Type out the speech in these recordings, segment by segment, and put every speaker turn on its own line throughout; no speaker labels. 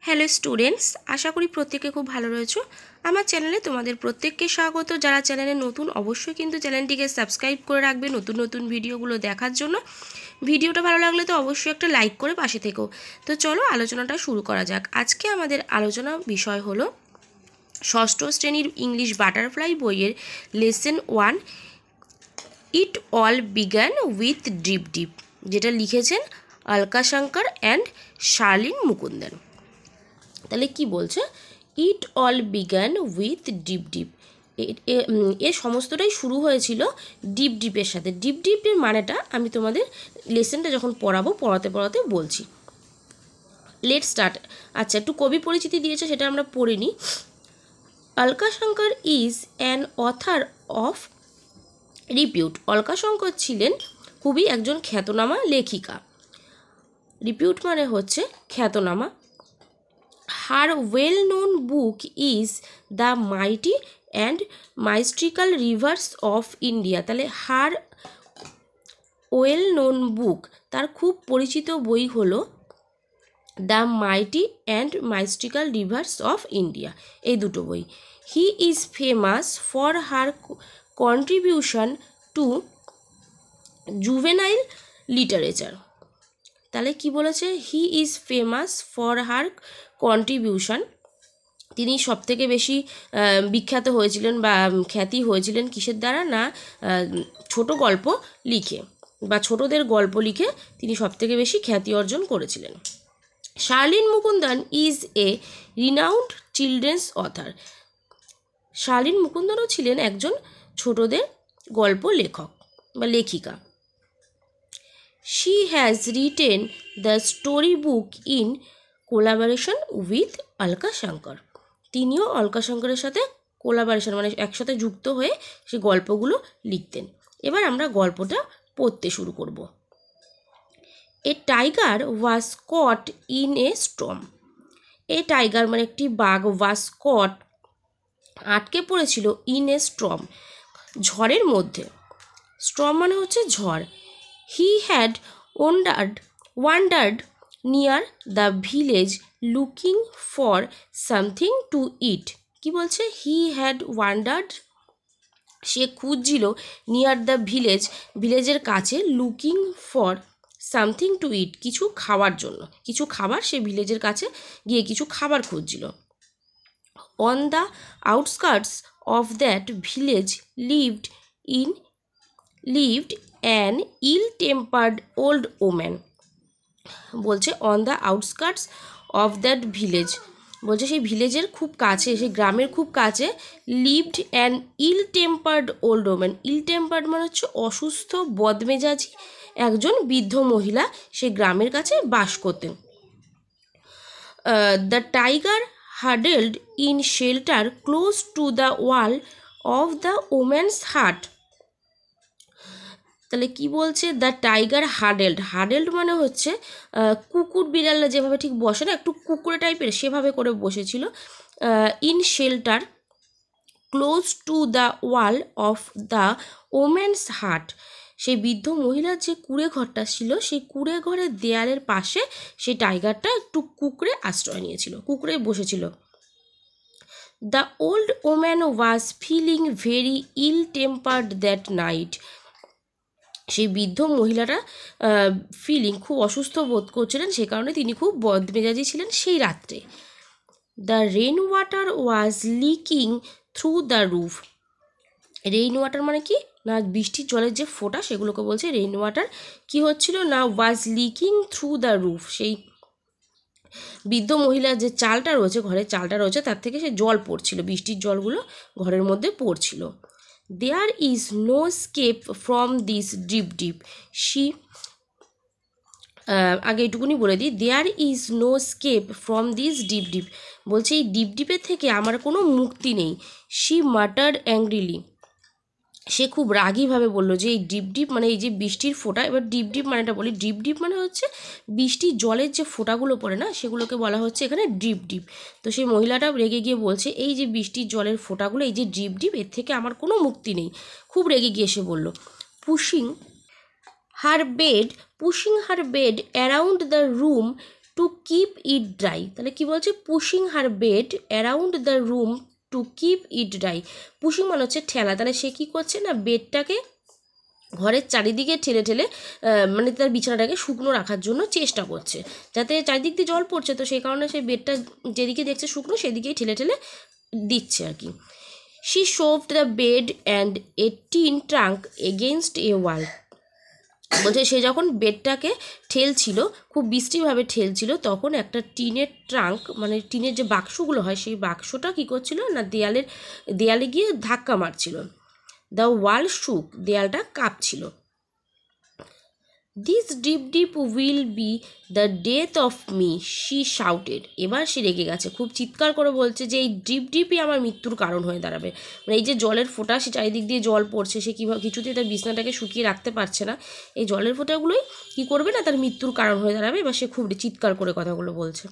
Hello students, আশা করি প্রত্যেকে খুব ভালো রয়েছো। আমার চ্যানেলে তোমাদের প্রত্যেককে স্বাগত। যারা চ্যানেলে নতুন অবশ্যই কিন্তু চ্যানেলটিকে সাবস্ক্রাইব করে রাখবে নতুন নতুন ভিডিওগুলো দেখার জন্য। ভিডিওটা ভালো লাগলে তো অবশ্যই একটা লাইক করে পাশে থেকো। তো চলো আলোচনাটা শুরু করা যাক। আজকে আমাদের আলোচনা বিষয় হলো ষষ্ঠ শ্রেণীর ইংলিশ বাটারফ্লাই বইয়ের lesson 1 it all began with drip drip, যেটা লিখেছেন অলকা শঙ্কর অ্যান্ড শার্লিন মুকুন্দন। তাহলে কি বলছে, it all began with drip drip, এ সমস্তটাই শুরু হয়েছিল ডিপ ডিপের সাথে। ডিপ ডিপের মানেটা আমি তোমাদের লেসনটা যখন পড়াতে পড়াতে বলছি। Late start. আচ্ছা, একটু কবি পরিচিতি দিয়েছে, সেটা আমরা পড়ে নিই। Alka Shankar is an author of repute. Alka Shankar ছিলেন খুবই একজন খ্যাতনামা লেখিকা। রিপিউট মানে হচ্ছে খ্যাতনামা। Her well-known book is The Mighty and Mystical Rivers of India। তাহলে হার ওয়েল নোন বুক, তার খুব পরিচিত বই হলো the mighty and mystical rivers of India, এই দুটো বই। He is famous for her contribution to juvenile literature. তাহলে কি বলেছে, he is famous for her contribution, তিনি সবথেকে বেশি বিখ্যাত হয়েছিলেন বা খ্যাতি হয়েছিলেন কিসের দ্বারা না, ছোট গল্প লিখে বা ছোটদের গল্প লিখে তিনি সবথেকে বেশি খ্যাতি অর্জন করেছিলেন। Sharleen Mukundan is a renowned children's author. Sharleen মুকুন্দনও ছিলেন একজন ছোটদের গল্প লেখক বা লেখিকা। She has written the storybook in collaboration with Alka Shankar. তিনিও অলকা শঙ্করের সাথে কোলাবোরেশন মানে একসাথে যুক্ত হয়ে সে গল্পগুলো লিখতেন। এবার আমরা গল্পটা পড়তে শুরু করব। A tiger was caught in a storm. A tiger মানে একটি বাঘ, ওয়াজ কট আটকে পড়েছিল, ইন এ স্টর্ম ঝড়ের মধ্যে। স্টর্ম মানে হচ্ছে ঝড়। He had wandered near the village looking for something to eat. কি বলছে, হি হ্যাড ওয়ান্ডার্ড, সে খুঁজছিল, নিয়ার দ্য ভিলেজ ভিলেজের কাছে, লুকিং ফর সামথিং টু ইট কিছু খাওয়ার জন্য, কিছু খাবার, সে ভিলেজের কাছে গিয়ে কিছু খাবার খুঁজছিল। On the outskirts of that village lived an ill tempered old woman. বলছে on the outskirts of that village, বলছে সেই ভিলেজের খুব কাছে, সেই গ্রামের খুব কাছে, lived an ill tempered old woman. Ill tempered মানে হচ্ছে অসুস্থ বদমেজাজি একজন বৃদ্ধ মহিলা সেই গ্রামের কাছে বাস করতেন। The tiger huddled in shelter close to the wall of the woman's hut. তাহলে কি বলছে, দ্য টাইগার হাডেল্ড মানে হচ্ছে কুকুর বিড়ালরা যেভাবে ঠিক বসে না, একটু কুকুরে টাইপের, সেভাবে করে বসেছিল। In shelter close to the wall of the woman's হাট, সেই বৃদ্ধ মহিলার যে কুঁড়ে ঘরটা ছিল, সেই কুঁড়ে ঘরের দেয়ালের পাশে সেই টাইগারটা একটু কুকুরে আশ্রয় নিয়েছিল, কুকুরে বসেছিল। The old woman was feeling very ill tempered that night. সেই বৃদ্ধ মহিলাটা খুব অসুস্থ বোধ করছিলেন, সে কারণে তিনি খুব বদমেজাজি ছিলেন সেই রাত্রে। The rain water was leaking through the roof. Rain water মানে কি না, বৃষ্টির জলের যে ফোঁটা, সেগুলোকে বলছে রেইন ওয়াটার। কি হচ্ছিল না, ওয়াজ লিকিং থ্রু দ্য রুফ, সেই বৃদ্ধ মহিলার যে চালটা রয়েছে, ঘরের চালটা রয়েছে, তার থেকে সে জল পড়ছিল, বৃষ্টির জলগুলো ঘরের মধ্যে পড়ছিল। There is no escape from this deep deep. আগে এইটুকুনি বলে দিই, there is no escape from this deep deep, বলছে এই ডিপ ডিপের থেকে আমার কোনো মুক্তি নেই। শি মাটার্ড অ্যাংরিলি, সে খুব রাগীভাবে বলল যে এই ডিপ ডিপ মানে এই যে বৃষ্টির ফোঁটা। এবার ডিপ ডিপ মানেটা বলি, ডিপ ডিপ মানে হচ্ছে বৃষ্টির জলের যে ফোঁটাগুলো পড়ে না, সেগুলোকে বলা হচ্ছে এখানে ডিপ ডিপ। তো সেই মহিলাটা রেগে গিয়ে বলছে এই যে বৃষ্টির জলের ফোঁটাগুলো, এই যে ডিপ ডিপ, এর থেকে আমার কোনো মুক্তি নেই। খুব রেগে গিয়ে সে বলল, pushing her bed around the room to keep it dry. তাহলে কি বলছে, pushing her bed around the room to keep it dry. Pushing মানে হচ্ছে ঠেলা, তাহলে সে কী করছে না, বেডটাকে ঘরের চারিদিকে ঠেলে ঠেলে মানে তার বিছানাটাকে শুকনো রাখার জন্য চেষ্টা করছে, যাতে চারিদিক দিয়ে জল পড়ছে, তো সেই কারণে সেই বেডটা যেদিকে দেখছে শুকনো সেদিকেই ঠেলে ঠেলে দিচ্ছে আর কি। She shoved the bed and a tin trunk against a wall. বলছে সে যখন বেডটাকে ঠেলছিল, খুব বিশ্রীভাবে ঠেলছিল, তখন একটা টিনের ট্রাঙ্ক মানে টিনের যে বাক্সগুলো হয় সেই বাক্সটা কী করছিল না, দেয়ালে গিয়ে ধাক্কা মারছিল। দ্য ওয়াল শুক, দেয়ালটা কাঁপছিল। This deep drip will be the death of me, she shouted. এবার সে রেগে গেছে, খুব চিৎকার করে বলছে যে এই ডিপ ডিপই আমার মৃত্যুর কারণ হয়ে দাঁড়াবে। মানে এই যে জলের ফোঁটা, সে চারিদিক দিয়ে জল পড়ছে, সে কীভাবে কিছুতেই তার বিছনাটাকে শুকিয়ে রাখতে পারছে না, এই জলের ফোঁটাগুলোই কী করবে না, তার মৃত্যুর কারণ হয়ে দাঁড়াবে। এবার সে খুব চিৎকার করে কথাগুলো বলছে।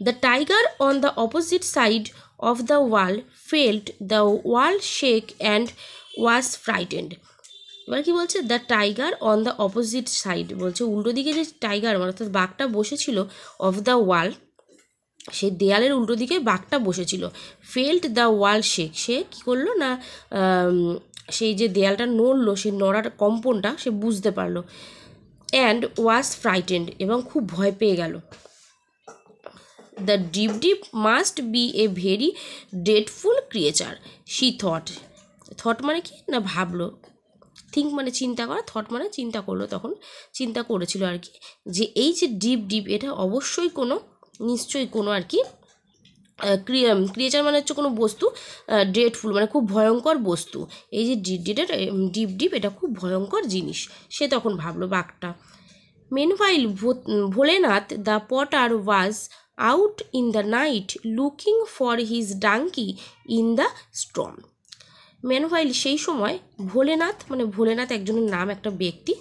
The tiger on the opposite side of the wall felt the wall shake and was frightened. এবার কি বলছে, the tiger on the opposite side, বলছে উল্টো দিকে যে টাইগার অর্থাৎ বাঘটা বসেছিল, অফ দ্য ওয়াল, সে দেয়ালের উল্টো দিকে বাঘটা বসেছিল। ফেল্ট দ্য ওয়াল শেক, সে কী করলো না, সেই যে দেয়ালটা নড়লো, সেই নড়ার কম্পনটা সে বুঝতে পারলো। অ্যান্ড ওয়াজ ফ্রাইটেন্ড, এবং খুব ভয় পেয়ে গেল। The drip drip must be a very dreadful creature, she thought. Thought মানে কি না, ভাবলো। থিঙ্ক মানে চিন্তা করা, থট মানে চিন্তা করলো, তখন চিন্তা করেছিল আর কি, যে এই যে ডিপ ডিপ, এটা অবশ্যই কোনো, নিশ্চয়ই কোনো আর কি ক্রিয়েচার মানে হচ্ছে কোনো বস্তু, ড্রেডফুল মানে খুব ভয়ঙ্কর বস্তু। এই যে ডিপ ডিপ এটা খুব ভয়ঙ্কর জিনিস, সে তখন ভাবলো বাঘটা। Meanwhile Bholenath the potter was out in the night looking for his donkey in the storm. Meanwhile সেই সময় ভোলেনাথ, মানে ভোলেনাথ একজনের নাম, একটা ব্যক্তি,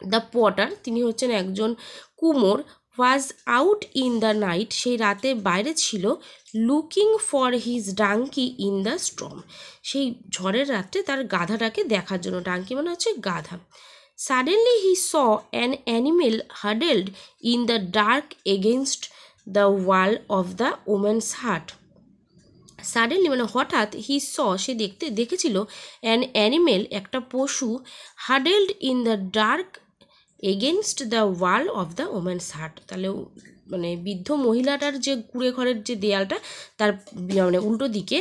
দ্য পটার তিনি হচ্ছেন একজন কুমোর, was out in the night সেই রাতে বাইরে ছিল, looking for his donkey in the storm সেই ঝড়ের রাত্রে তার গাধাটাকে দেখার জন্য, ডাঙ্কি মানে হচ্ছে গাধা। Suddenly he saw an animal huddled in the dark against the wall of the woman's hut. Suddenly মানে হঠাৎ, হি স সে দেখেছিল, অ্যান অ্যানিমেল একটা পশু, huddled in the dark against the wall of the woman's hut, তাহলে মানে বৃদ্ধ মহিলাটার যে কুড়ে ঘরের যে দেয়ালটা, তার মানে উল্টো দিকে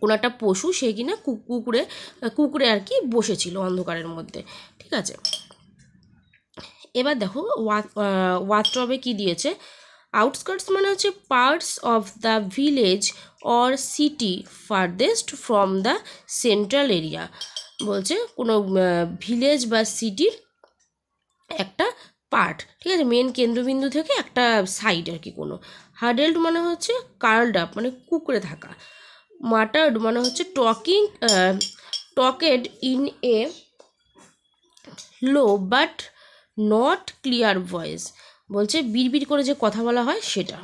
কোনো একটা পশু, সে কিনা কুকুরে আর কি বসেছিল অন্ধকারের মধ্যে, ঠিক আছে। এবার দেখো ওয়ার্ডরবে কি দিয়েছে, আউটস্কার্টস মানে হচ্ছে parts of the village or city farthest from the central area. বলছে কোনো ভিলেজ বা সিটির একটা পার্ট, ঠিক আছে, মেন কেন্দ্রবিন্দু থেকে একটা সাইড আর কি কোনো। হাডেলড মানে হচ্ছে কার্লড আপ মানে কুকড়ে থাকা। মাটার্ড মানে হচ্ছে talked in a low but not clear voice, বলছে বিড়বিড় করে যে কথা বলা হয় সেটা।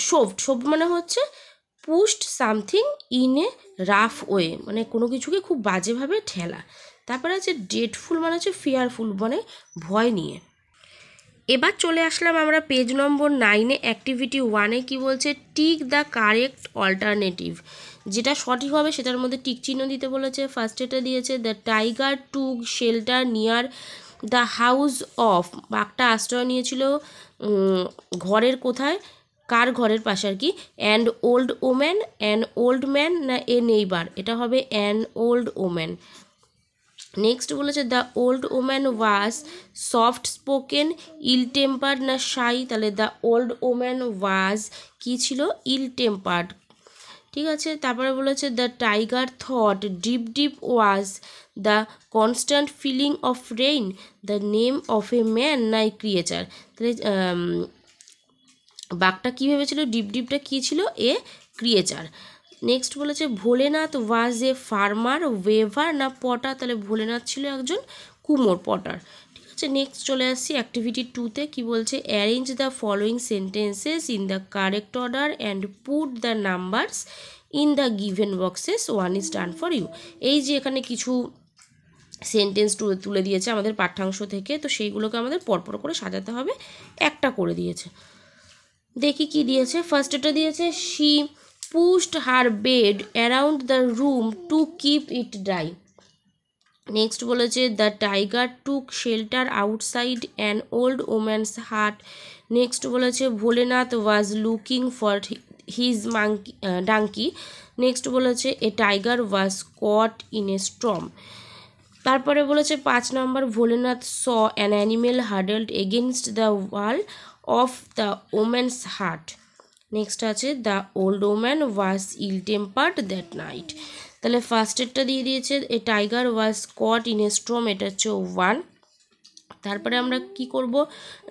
শোভড মানে হচ্ছে pushed something in a rough way, মানে কোনো কিছুকে খুব বাজেভাবে ঠেলা। তারপরে আছে ডেডফুল মানে হচ্ছে ফিয়ারফুল মানে ভয় নিয়ে। এবার চলে আসলাম আমরা পেজ নম্বর 9-এ, অ্যাক্টিভিটি 1-এ কি বলছে, টিক দ্য কারেক্ট অল্টারনেটিভ, যেটা সঠিক হবে সেটার মধ্যে টিক চিহ্ন দিতে বলেছে। ফার্স্ট এটা দিয়েছে, the tiger took shelter near the house of, বাঘটা আশ্রয় নিয়েছিল ঘরের কোথায়, কার ঘরের পাশে আর কি, and old woman, an old man না এ নেইবার, এটা হবে অ্যান ওল্ড ওম্যান। নেক্সট বলেছে, the old woman was soft spoken, ill tempered না শাই, তাহলে দ্য ওল্ড ওম্যান ওয়াজ কী ছিল, ইল টেম্পার্ড, ঠিক আছে। তারপরে বলেছে, the tiger thought deep deep was the constant feeling of rain, the name of a man nor creature, তাহলে বাঘটা কী ভেবেছিল, ডিপ ডিপটা কী ছিল, এ ক্রিয়েচার। নেক্সট বলেছে, ভোলেনাথ ওয়াজ এ ফার্মার, ওয়েভার না পটার, তাহলে ভোলেনাথ ছিল একজন কুমোর, পটার, ঠিক আছে। নেক্সট চলে আসছি অ্যাক্টিভিটি 2-তে, কি বলছে, arrange the following sentences in the correct order and put the numbers in the given boxes, 1 is done for you. এই যে এখানে কিছু সেন্টেন্স তুলে দিয়েছে আমাদের পাঠ্যাংশ থেকে, তো সেইগুলোকে আমাদের পরপর করে সাজাতে হবে, একটা করে দিয়েছে। দেখি কি দিয়েছে। ফার্স্ট এটা দিয়েছে she pushed her bed around the room to keep it dry. Next বলেছে the tiger took shelter outside an old woman's hut. Next বলেছে Bholenath was looking for his donkey. Next বলেছে a tiger was caught in a storm. তারপরে বলেছে 5 number Bholenath saw an animal huddled against the wall of the woman's heart. Next আছে the old woman was ill tempered that night. তাহলে ফার্স্টেরটা দিয়ে দিয়েছে a tiger was caught in a storm, এটা হচ্ছে 1। তারপরে আমরা কি করব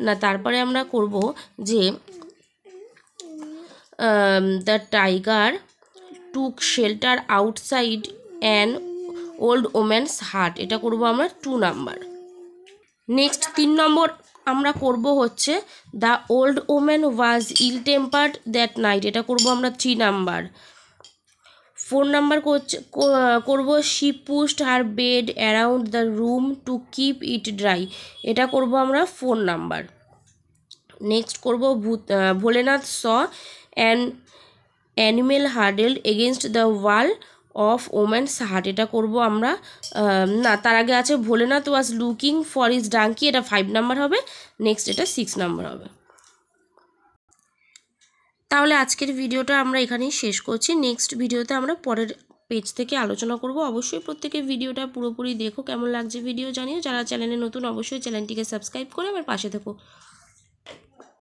না, তারপরে আমরা করব যে the tiger took shelter outside an old woman's heart, এটা করব আমরা 2 নাম্বার। নেক্সট 3 নম্বর আমরা করব হচ্ছে the old woman was ill tempered that night, এটা করব আমরা 3 নাম্বার। 4 নাম্বার করব she pushed her bed around the room to keep it dry, এটা করব আমরা 4 নাম্বার। নেক্সট করব Bholenath saw an animal huddled against the wall of woman's heart, এটা করব আমরা না, তার আগে আছে Bholenath was looking for his donkey, এটা 5 নাম্বার হবে। নেক্সট এটা 6 নাম্বার হবে। তাহলে আজকের ভিডিওটা আমরা এখানেই শেষ করছি। নেক্সট ভিডিওতে আমরা পরের পেজ থেকে আলোচনা করব। অবশ্যই প্রত্যেকে ভিডিওটা পুরোপুরি দেখো, কেমন লাগছে ভিডিও জানিও। যারা চ্যানেলে নতুন অবশ্যই চ্যানেলটিকে সাবস্ক্রাইব করে আমার পাশে থেকো।